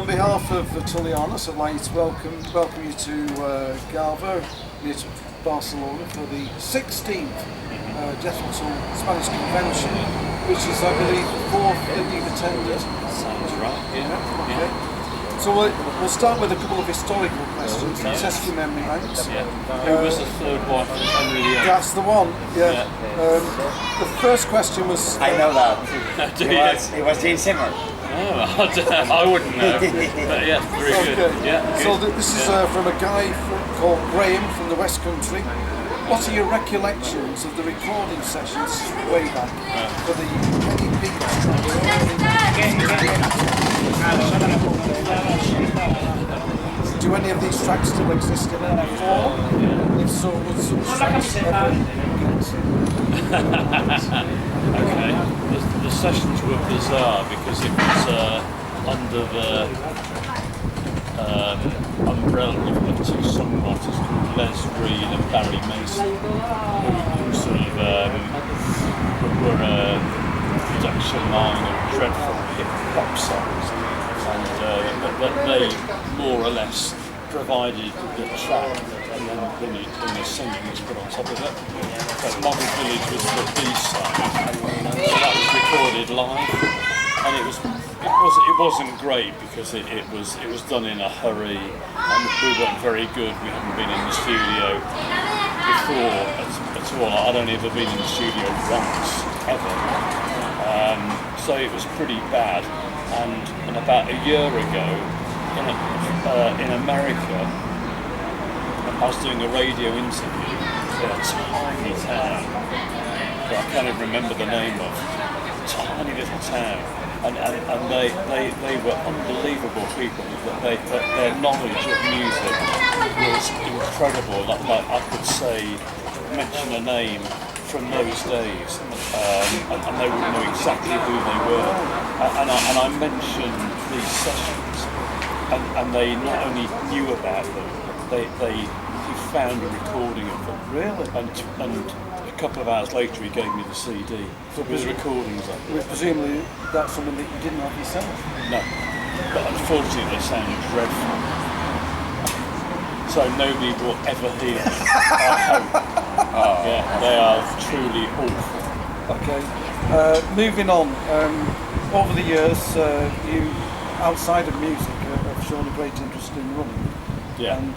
on behalf of the Tullianos, I'd like to welcome you to Galva, near to Barcelona, for the 16th Definitely Spanish Convention, which is, I believe, the fourth that you've attended. Sounds right, yeah. Okay. So we'll start with a couple of historical questions to test your memory banks. Yeah. Who was the third wife of Henry VIII? That's the one, yeah. The first question was... I know that. It was Jane Seymour. Oh, I wouldn't know. But yeah, very good. Yeah, good. So this is from a guy called Graham from the West Country. What are your recollections of the recording sessions way back for the Penny Beats? Do any of these tracks still exist in any form? If so, would some tracks ever... Okay, the sessions were bizarre because it was under the umbrella of two songwriters called Les Reed and Barry Mason, who sort of were a production line of dreadful hip-hop songs, and they more or less provided the track, and then the singing was put on top of it. But Model Village was the B-side, so that was recorded live, and it wasn't great because it was done in a hurry, and we weren't very good. We hadn't been in the studio before at all. I'd only ever been in the studio once ever, so it was pretty bad. And about a year ago, in America, I was doing a radio interview in a tiny town that I can't even remember the name of. Tiny little town, and they were unbelievable people. Their knowledge of music was incredible. Like I could mention a name from those days, and they would know exactly who they were. And I mentioned these sessions, and they not only knew about them, he found a recording of them. Really? And a couple of hours later he gave me the CD. So his recordings of it. Presumably that's something that you didn't have yourself? No. But unfortunately they sounded dreadful. So nobody will ever hear them, I hope. Yeah, they are truly awful. Okay. Moving on. Over the years, you, outside of music, have shown a great interest in running. Yeah. And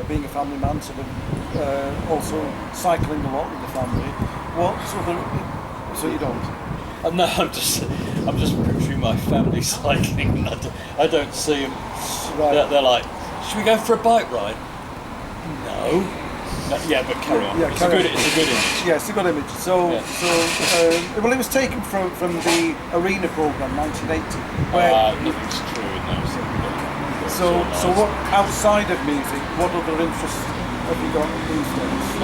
being a family man, sort of also cycling a lot with the family. What other? So you don't? No, I'm just picturing my family cycling. I don't see them. Right. They're like, should we go for a bike ride? No. Yeah, but carry on. Yeah, it's a good image. Yeah, it's a good image. So, well, it was taken from the Arena program, 1980. Where nothing's true in those. So what outside of music? What other interests have you got these days?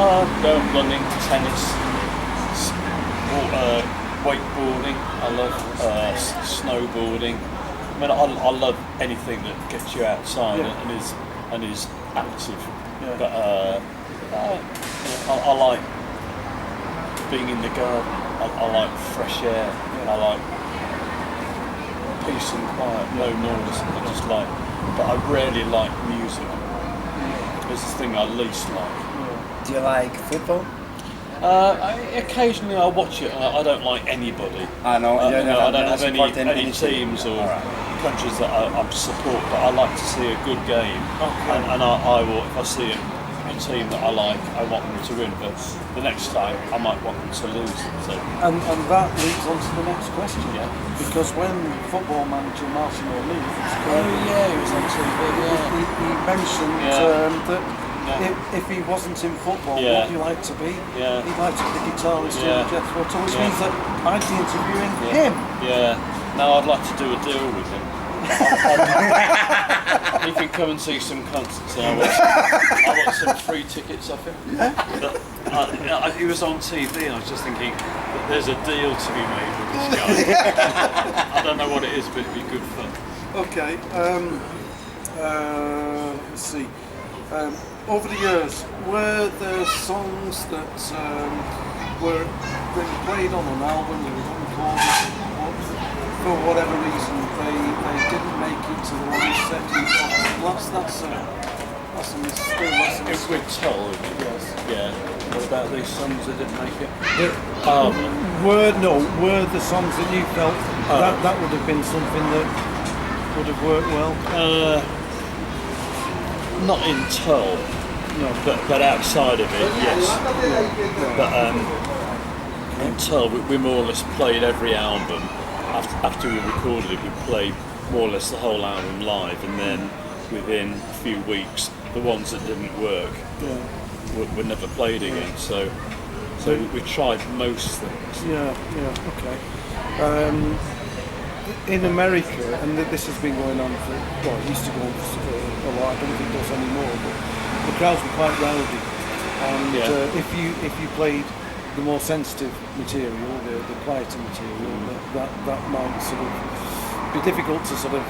Running, tennis, wakeboarding. I love snowboarding. I mean, I love anything that gets you outside and is active. Yeah. But I like being in the garden. I like fresh air. I like peace and quiet, no noise. I just like. But I rarely like music. It's the thing I least like. Do you like football? Occasionally I watch it. I don't like anybody. I know. I don't have any teams or countries that I support, but I like to see a good game. Okay. And I will, if I see a team that I like, I want them to win. But the next time I might want them to lose. So. And that leads on to the next question. Yeah. Because when football manager Martin Barre he was on TV. He mentioned that if he wasn't in football, what he'd like to be? Yeah. He'd like to be the guitarist in Jethro Tull, which means that I'd be interviewing him. Yeah. Now I'd like to do a deal with him. He can come and see some concerts, and I want some free tickets off him. Yeah. But, he was on TV, and I was just thinking that there's a deal to be made with this guy. I don't know what it is, but it'd be good fun. Okay. Let's see. Over the years, were there songs that were played on an album, they were recorded? for whatever reason they didn't make it to the live second. That's a mistake. If we're told, Yes. yeah. What about these songs that didn't make it? Were the songs that you felt that would have been something that would have worked well? Not in Tull, no, but outside of it, yes. But in Tull, we more or less played every album. After we recorded it, we played more or less the whole album live, and then within a few weeks, the ones that didn't work were never played again. So we tried most things. Okay. In America, and this has been going on for, well, it used to go on for a while, I don't think it does anymore, but the crowds were quite rowdy. And if you played the more sensitive material, the quieter material, that might sort of be difficult to sort of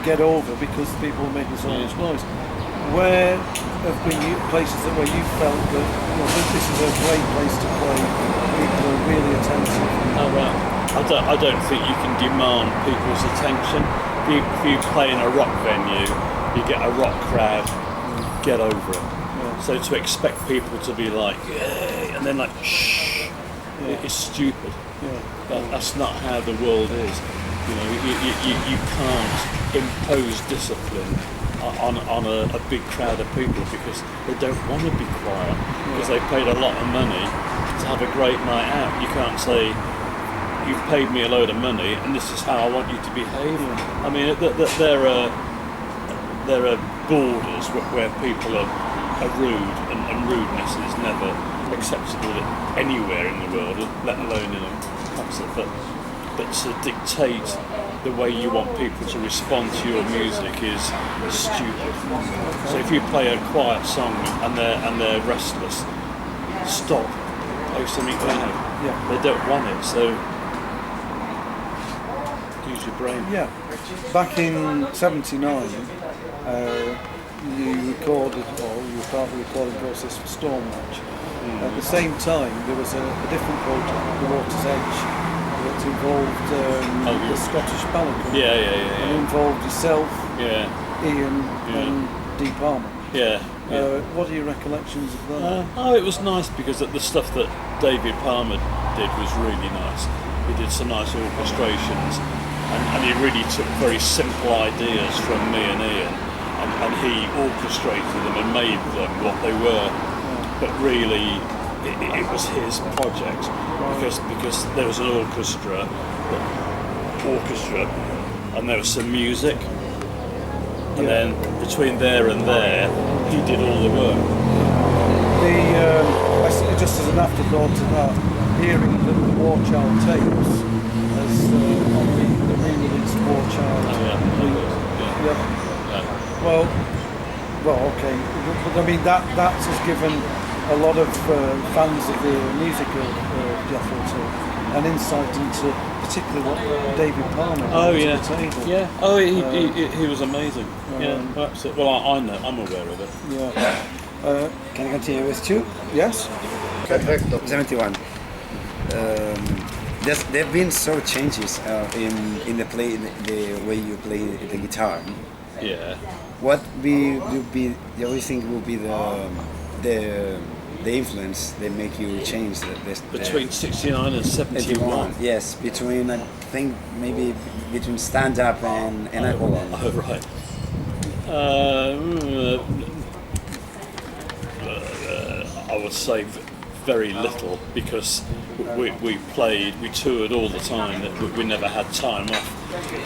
get over because people were making so much noise. Where have been places where you felt that this is a great place to play, people are really attentive? Oh, right. I don't think you can demand people's attention. If you play in a rock venue, you get a rock crowd, get over it. Yeah. So to expect people to be like, yay, and then like, shh, it's stupid. Yeah. That's not how the world is. You can't impose discipline on a big crowd of people because they don't want to be quiet because they paid a lot of money to have a great night out. You can't say, you've paid me a load of money and this is how I want you to behave. I mean, there are borders where people are rude, and rudeness is never acceptable anywhere in the world, let alone in a concert. But to dictate the way you want people to respond to your music is stupid. So if you play a quiet song and they're restless, stop, play something loud. They don't want it, so use your brain. Yeah. Back in '79, you recorded, or you were part of the recording process for Stormwatch. At the same time, there was a different project, The Water's Edge, that involved the Scottish Ballad Company. And involved yourself, Ian, and Dee Palmer. What are your recollections of that? It was nice because the stuff that David Palmer did was really nice. He did some nice orchestrations, and he really took very simple ideas from me and Ian, and he orchestrated them and made them what they were. But really, it was his project because there was an orchestra, and there was some music, and then between there and there, he did all the work. Just as an afterthought to that, hearing that the War Child tapes as on the re-released War Child. Well, okay. But I mean that has given a lot of fans of the music of Jethro Tull an insight into particularly what David Palmer brought to the table. Yeah. Oh, he was amazing. Absolutely. Well, I know. I'm aware of it. Yeah. Can I continue with two? Yes. 71. There have been so changes in the way you play the guitar. Yeah. What will be the only thing will be the influence that make you change between 69 and 71. Yes, between I think maybe between stand up and alcohol. Oh right. I would say very little because we toured all the time. That we never had time off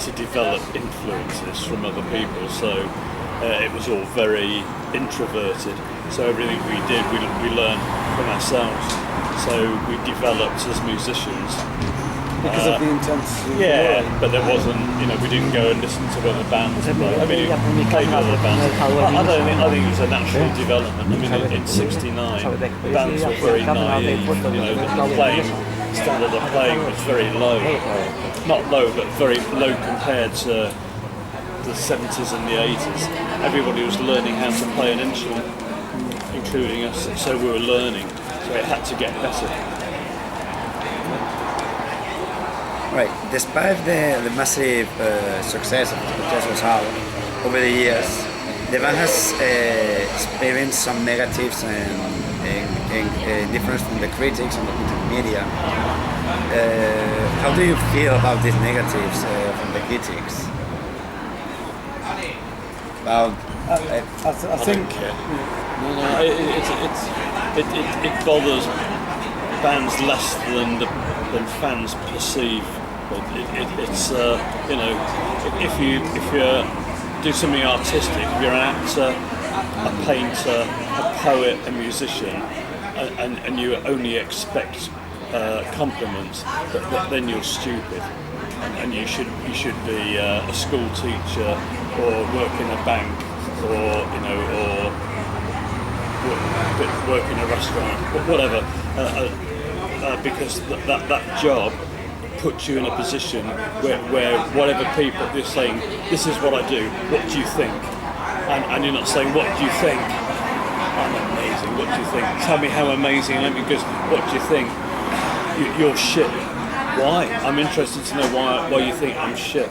to develop influences from other people. So it was all very introverted. So everything we did, we learned from ourselves. So we developed as musicians. Because of the intensity. But there wasn't, we didn't go and listen to other bands. I mean, we played with other bands. I think it was a natural development. I mean, in '69, the bands were very naive. The standard of playing was very low. Not low, but very low compared to the 70s and the 80s. Everybody was learning how to play an instrument, including us. So we were learning. So it had to get better. Right. Despite the massive success of Castelldefels R over the years, the band has experienced some negatives and difference from the critics and the media. How do you feel about these negatives from the critics? About I think. No, it bothers bands less than fans perceive. It's you know, if you do something artistic, if you're an actor, a painter, a poet, a musician, and you only expect compliments, then you're stupid, and you should be a school teacher or work in a bank or work in a restaurant, whatever, because that job puts you in a position where whatever people are saying, this is what I do, what do you think? And you're not saying, what do you think? I'm amazing, what do you think? Tell me how amazing I am, because what do you think? You're shit. Why? I'm interested to know why you think I'm shit.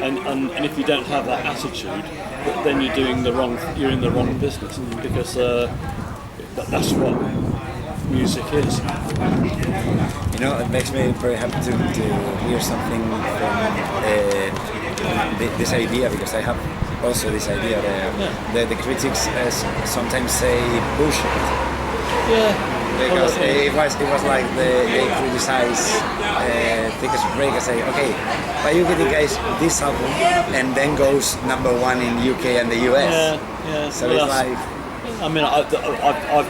And if you don't have that attitude, then you're in the wrong business, because that's what music is. You know, it makes me very happy to hear something from this idea, because I have also this idea that the critics sometimes say bullshit. Yeah. Because it was like they criticize Take a Break and say, okay, why you getting guys this album and then goes #1 in UK and the US? Yeah. So it's like. I mean, I've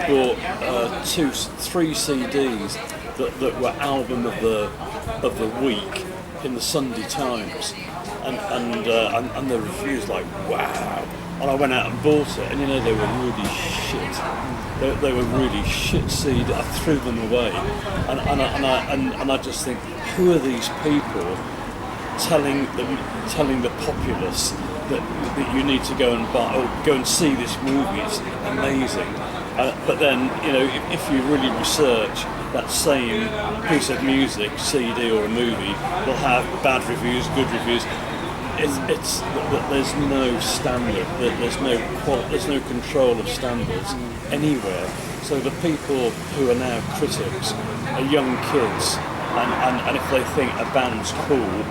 bought 3 CDs that were album of the week in the Sunday Times, and the reviews like, wow. And I went out and bought it, and they were really shit. They were really shit seed. I threw them away, and I just think, who are these people telling the populace that you need to go and buy or go and see this movie? It's amazing. But then, if you really research, that same piece of music, CD or a movie, will have bad reviews, good reviews. It's there's no standard, there's no control of standards anywhere. So the people who are now critics are young kids, and if they think a band's cool,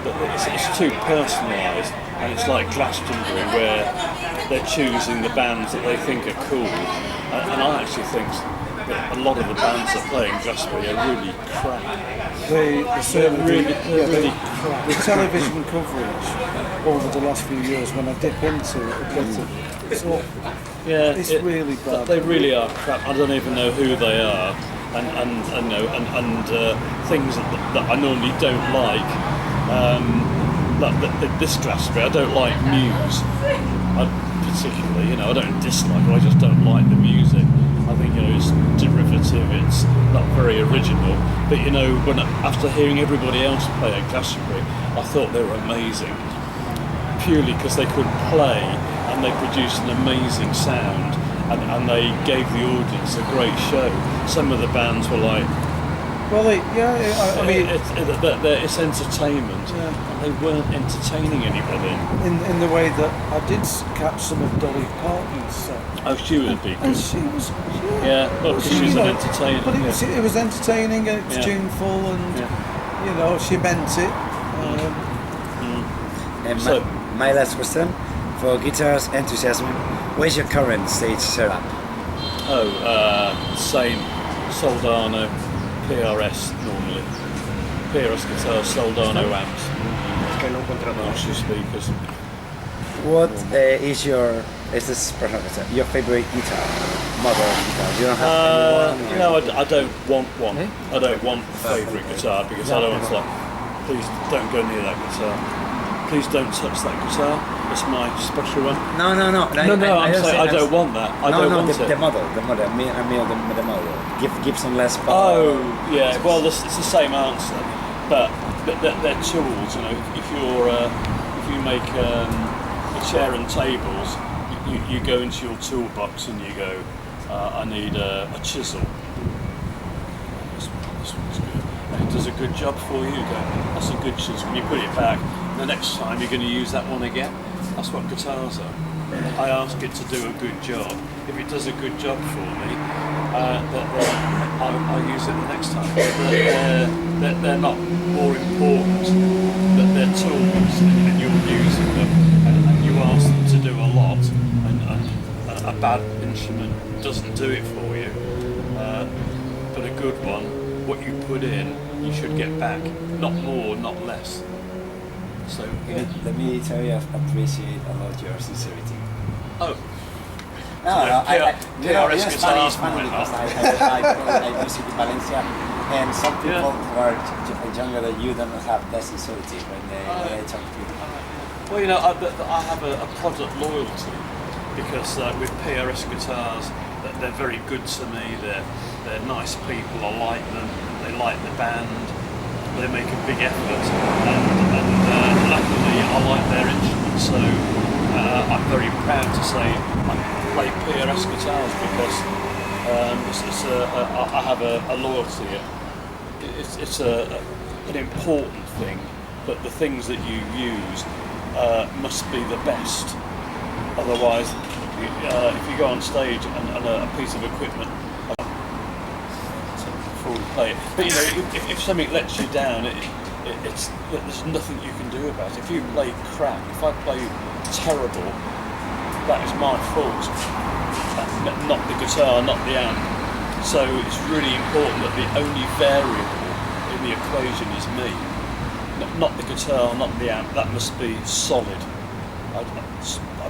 it's too personalised, and it's like Glastonbury where they're choosing the bands that they think are cool, and I actually think that a lot of the bands that play in Glastonbury are really crap. They're really crap. The television coverage over the last few years, when I dip into it, it's awful. Yeah, it's really bad. They really are crap. I don't even know who they are, and things that I normally don't like. Like this Glastonbury, I don't like Muse. Particularly, I don't dislike it. I just don't like the music. I think it's derivative. It's not very original. But when after hearing everybody else play at Glastonbury, I thought they were amazing. Purely because they could play and they produced an amazing sound, and they gave the audience a great show. Some of the bands were like, well, I mean, it's entertainment, and they weren't entertaining anybody. In the way that I did catch some of Dolly Parton's set. Oh, she would be good. And she was, because she's an entertainer. But it was entertaining, and it was tuneful, and she meant it. And my last question, for Guitars Enthusiasm, where's your current stage setup? Same, Soldano, PRS normally. PRS guitars, Soldano amps. Marshall speakers. What is your favorite guitar? Model guitar? You don't have anyone? No, I don't want one. I don't want a favourite guitar, because I don't want to please don't go near that guitar. Please don't touch that guitar. It's my special one. No. I'm saying I don't want that. I don't want it. The model. I mean the model. Gibson Les Paul. Oh, yeah. Well, it's the same answer, but they're tools. If you make chair and tables, you go into your toolbox and you go, I need a chisel. This one's good. it does a good job for you, you go, that's a good choice. When you put it back, the next time you're going to use that one again. That's what guitars are. I ask it to do a good job. If it does a good job for me, I'll use it the next time. They're not more important, but they're tools and you're using them and you ask them to do a lot and a bad instrument doesn't do it for you. But a good one, what you put in, you should get back. Not more, not less. So let me tell you, I appreciate a lot your sincerity. Oh. No, KRS Spanish guitars funny might because not. I visit Valencia, and some people who are younger than you don't have that sincerity when they talk to you. Well, you know, I have a product loyalty because with PRS guitars, they're very good to me. They're nice people. I like them. They like the band. They make a big effort, and luckily I like their instruments. So I'm very proud to say I play PRS guitars because I have a loyalty. It's an important thing that the things that you use must be the best. Otherwise, if you go on stage and a piece of equipment, play it. But you know, if something lets you down, there's nothing you can do about it. If you play crap, if I play terrible, that is my fault, not the guitar, not the amp. So it's really important that the only variable in the equation is me, not the guitar, not the amp. That must be solid. I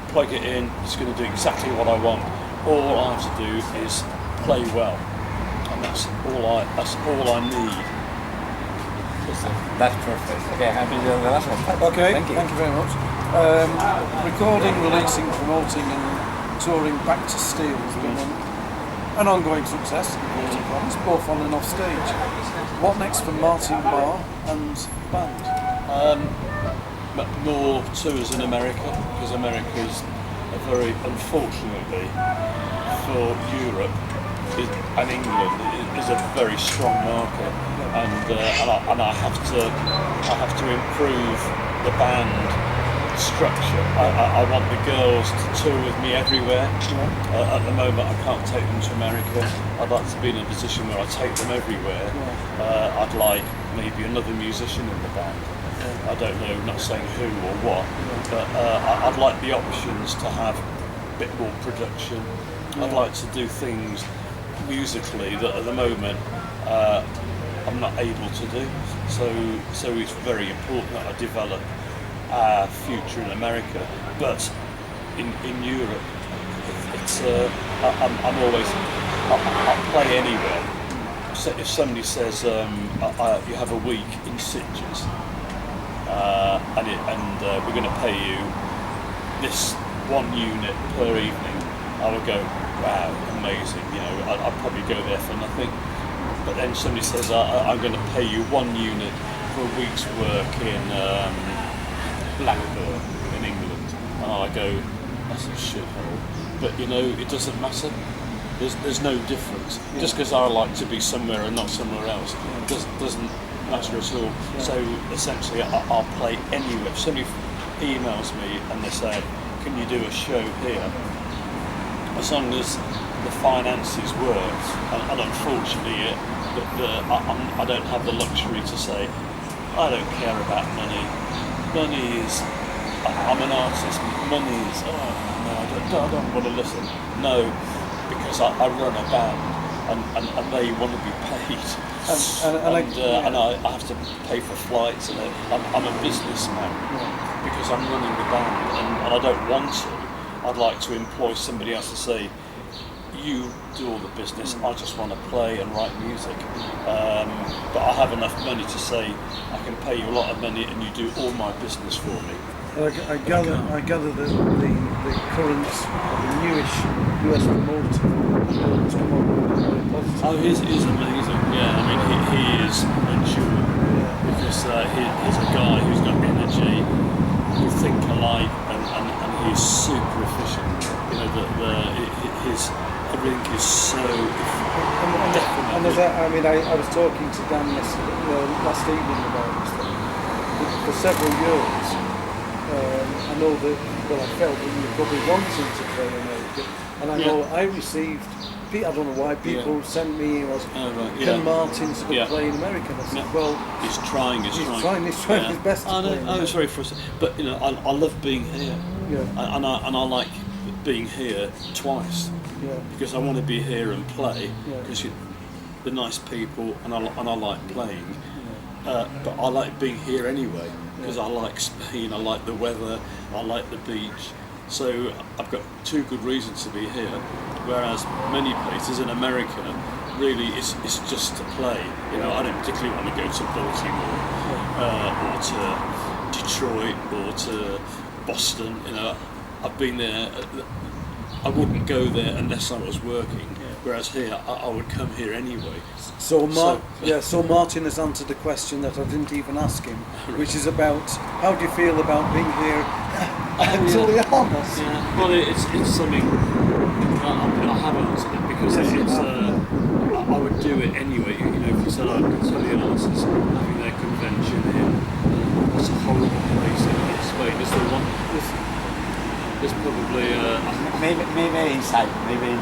plug it in, it's going to do exactly what I want. All I have to do is play well. And that's all I need. That's perfect. Okay, happy to do the last one. Okay, thank you very much. Recording, releasing, promoting and touring Back to Steel has been an ongoing success, both on and off stage. What next for Martin Barre and the band? More tours in America, because America is unfortunately for Europe and England is a very strong market, and I have to improve the band structure. I want the girls to tour with me everywhere. At the moment, I can't take them to America. I'd like to be in a position where I take them everywhere. I'd like maybe another musician in the band. I don't know, not saying who or what, but I'd like the options to have a bit more production. I'd like to do things musically that at the moment I'm not able to do. So it's very important that I develop our future in America, but in Europe, I'm always I play anywhere. So if somebody says you have a week in Sitges, and we're going to pay you this one unit per evening, I would go, wow, amazing. You know, I'd probably go there for nothing. But then somebody says, I'm going to pay you one unit for a week's work in Blackburn in England, and I go, that's a shithole. But you know, it doesn't matter. There's no difference. Just because I like to be somewhere and not somewhere else doesn't matter at all. So essentially, I'll play anywhere. If somebody emails me and they say, can you do a show here? As long as the finances work, and unfortunately, I don't have the luxury to say, I don't care about money. Money is, I'm an artist. Money is, no, I don't want to listen. No, because I run a band, and they want to be paid. And I have to pay for flights, and I'm a businessman because I'm running the band, and I don't want to. I'd like to employ somebody else to say, you do all the business, I just want to play and write music. But I have enough money to say, I can pay you a lot of money and you do all my business for me. I gather that the current, the newish US promoter has come on board very positive. Oh, he's amazing, yeah. I mean, he is a jewel, because he's a guy who's got energy, who think alike, and he's super efficient. You know, his everything is so And definitely. I was talking to Dan last evening about this thing. For several years, I know that, I felt that you were probably wanting to play America, and I know I received, I don't know why, people sent me emails, can Martin sort of play in America? And I said, well, he's trying he's trying his best to play in I'm sorry for a second, but I love being here, and I like being here twice, because I want to be here and play, because the nice people, and I like playing, but I like being here anyway, because I like Spain, I like the weather, I like the beach, so I've got two good reasons to be here, whereas many places in America, really it's just to play. I don't particularly want to go to Baltimore or to Detroit or to Boston. I've been there. I wouldn't go there unless I was working. Whereas here, I would come here anyway. So Martin has answered a question that I didn't even ask him, which is about how do you feel about being here at Tullianos? Yeah. Well, it's something I have answered it because I would do it anyway. If you said Tullianos is having their convention in what's a horrible place in Spain? Is there one? There's probably maybe inside, maybe in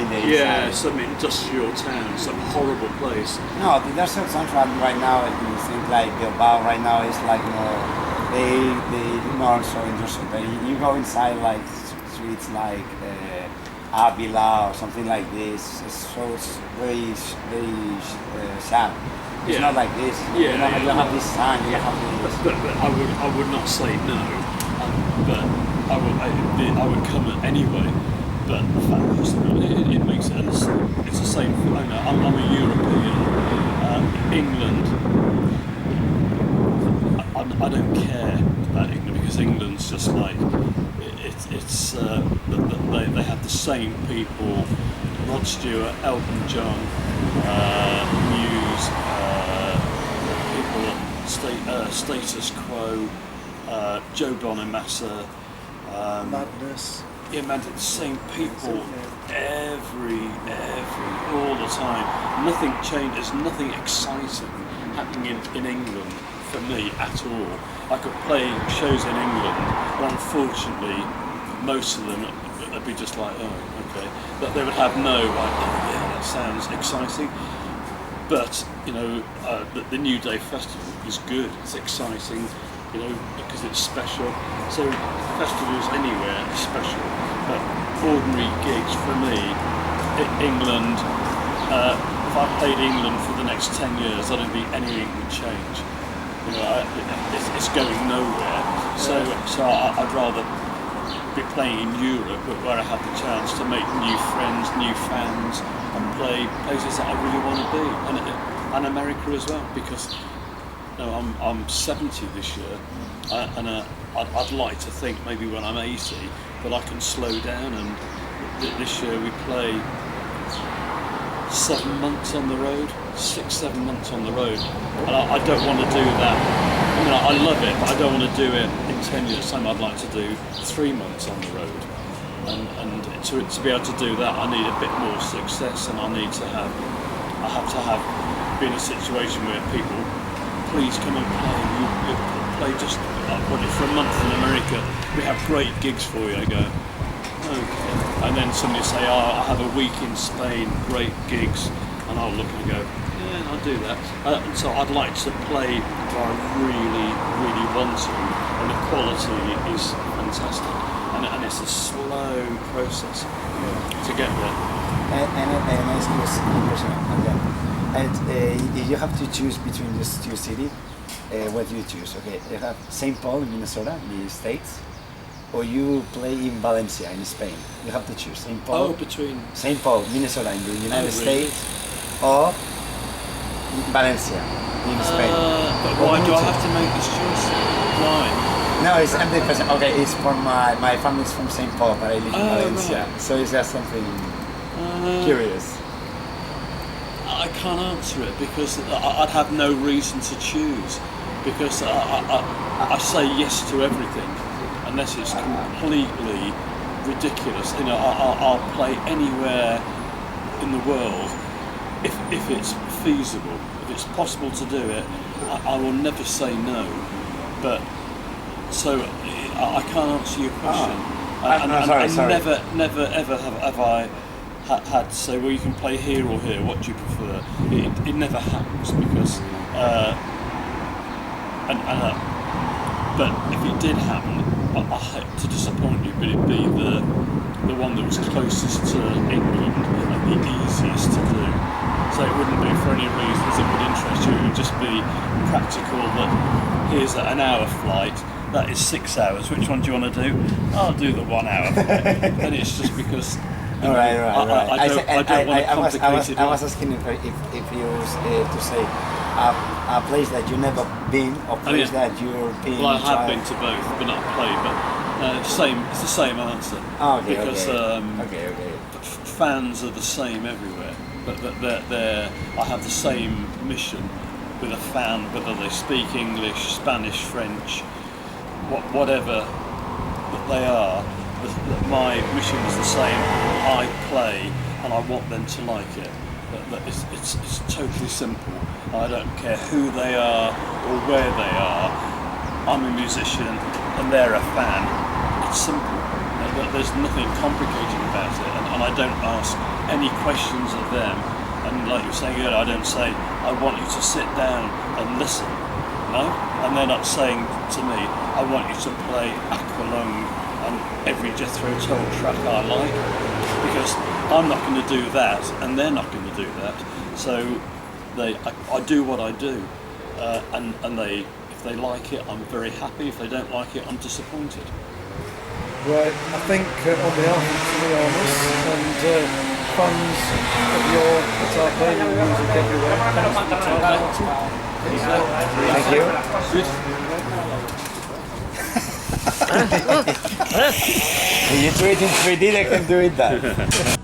the inside. Yeah, some industrial town, some horrible place. No, the industrial soundtrack right now, I think like Bilbao right now is like more, they not so industrial. But you go inside like streets like Avila or something like this. It's very sad. It's not like this. You have this sun. You have this. But I would not say no. But I would come anyway, but the fact is, it makes sense. It's the same. I'm a European. England. I don't care about England because England's just like they have the same people. Rod Stewart, Elton John, Muse, people at Status Quo, Joe Bonamassa. Madness. Yeah, man, the same people all the time. Nothing changed. There's nothing exciting happening in England for me at all. I could play shows in England, but unfortunately, most of them would be just like, oh, okay. But they would have no, like, oh yeah, that sounds exciting. But the New Day Festival is good. It's exciting. Because it's special. So festivals anywhere are special, but ordinary gigs for me, England, if I played England for the next 10 years, I don't think anything would change. It's going nowhere. So I'd rather be playing in Europe, but where I have the chance to make new friends, new fans, and play places that I really want to be, and America as well, because I'm 70 this year, and I'd like to think maybe when I'm 80 that I can slow down. And this year we play 7 months on the road, 6-7 months on the road, and I don't want to do that. I love it, but I don't want to do it in 10 years' time. I'd like to do 3 months on the road, and to be able to do that, I need a bit more success, and I have to have be in a situation where people. Please come and play. You play just for a month in America. We have great gigs for you. I go, okay. And then somebody say, oh, I have a week in Spain, great gigs, and I'll look and go, yeah, I'll do that. So I'd like to play where I really, really want to, and the quality is fantastic. And it's a slow process to get there. And ask you a question again. And if you have to choose between these two cities, what do you choose? Okay, you have St. Paul in Minnesota, in the States, or you play in Valencia in Spain. You have to choose St. Paul. Oh, between St. Paul, Minnesota in the United States, or Valencia in Spain. But why do I have to make this choice? Why? No, it's empty question. Okay, it's for my family's from St. Paul, but I live in Valencia, right. So it's just something curious. I can't answer it because I'd have no reason to choose, because I say yes to everything unless it's completely ridiculous. I'll play anywhere in the world, if it's feasible, if it's possible to do it, I will never say no. But so I can't answer your question. Sorry. Never ever have I had to say, well, you can play here or here. What do you prefer? It never happens because. But if it did happen, I hate to disappoint you, but it'd be the one that was closest to England and the easiest to do. So it wouldn't be for any reasons that would interest you. It would just be practical. That here's an hour flight. That is 6 hours. Which one do you want to do? I'll do the 1 hour flight. And it's just because. Right. I don't want to complicate it. I was asking if you to say a place that you never been, or place that you've been. Well, I have been to both, but not played. But it's the same answer. Okay. Because Okay. fans are the same everywhere. But I have the same mission with a fan, whether they speak English, Spanish, French, whatever that they are. My mission is the same. I play, and I want them to like it. It's totally simple. I don't care who they are or where they are. I'm a musician, and they're a fan. It's simple. There's nothing complicated about it, and I don't ask any questions of them. And like you were saying earlier, I don't say, I want you to sit down and listen. No? And they're not saying to me, I want you to play Aqualung and every Jethro Tull track I like, because I'm not going to do that, and they're not going to do that. So I do what I do, and if they like it, I'm very happy. If they don't like it, I'm disappointed. Right, I think on behalf of Tullianos and fans of your guitar playing and music everywhere, thanks for the time, Martin. Thank you. You do it in 3D, they can do it that.